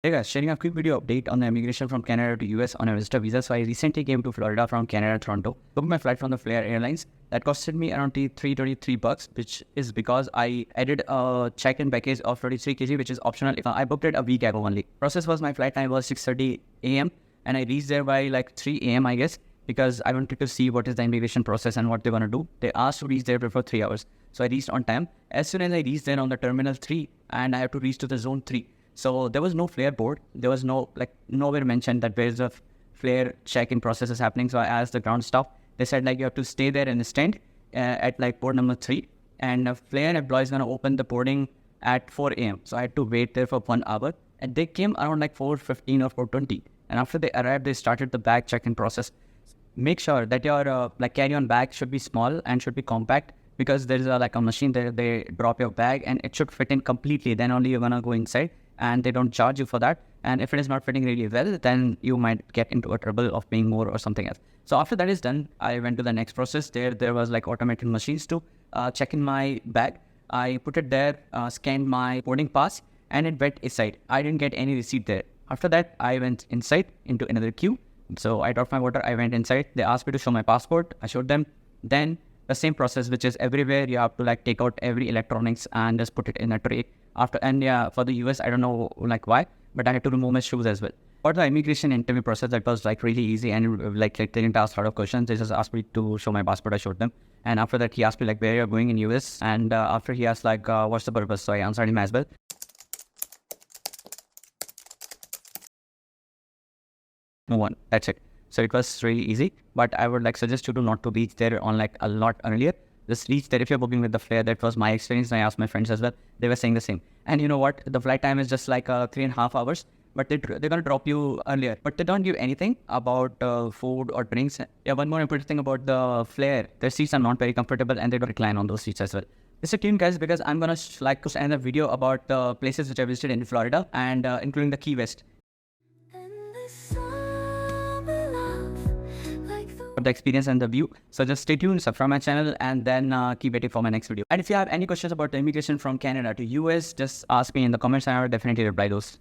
Hey guys, sharing a quick video update on the immigration from Canada to US on a visitor visa. So I recently came to Florida from Canada, Toronto. Booked my flight from the Flair Airlines. That costed me around $323, which is because I added a check-in package of 23 kg, which is optional. I booked it a week ago only. Process was my flight time was 6:30 a.m. and I reached there by like 3 a.m. I guess, because I wanted to see what is the immigration process and what they're gonna do. They asked to reach there before 3 hours, so I reached on time. As soon as I reached there on the terminal 3, and I have to reach to the zone 3. So there was no flare board. There was nowhere mentioned that there's a flare check-in process is happening. So I asked the ground staff. They said you have to stay there and stand at board number 3. And a flare employee is going to open the boarding at 4 a.m. So I had to wait there for 1 hour. And they came around 4:15 or 4:20. And after they arrived, they started the bag check-in process. Make sure that your carry-on bag should be small and should be compact, because there is a machine there. They drop your bag and it should fit in completely. Then only you're going to go inside. And they don't charge you for that. And if it is not fitting really well, then you might get into a trouble of paying more or something else. So after that is done, I went to the next process. There was automated machines to check in my bag. I put it there, scanned my boarding pass, and it went inside. I didn't get any receipt there. After that, I went inside into another queue. So I dropped my water, I went inside. They asked me to show my passport. I showed them. Then the same process, which is everywhere, you have to take out every electronics and just put it in a tray. For the US, I don't know why, but I had to remove my shoes as well. For the immigration interview process, that was really easy, and they didn't ask a lot of questions. They just asked me to show my passport. I showed them, and after that he asked me where you're going in US, and after he asked what's the purpose, so I answered him as well. Move on. That's it. So it was really easy, but I would suggest you to not to reach there on a lot earlier. Just reach there if you're booking with the flare. That was my experience, and I asked my friends as well. They were saying the same. And you know what? The flight time is just 3.5 hours, but they're gonna drop you earlier. But they don't give anything about food or drinks. Yeah, one more important thing about the flare: their seats are not very comfortable, and they don't recline on those seats as well. Stay tuned, guys, because I'm gonna end a video about the places which I visited in Florida, and including the Key West. The experience and the view. So just stay tuned, subscribe my channel, and then keep waiting for my next video. And if you have any questions about the immigration from Canada to US, just ask me in the comments and I will definitely reply those.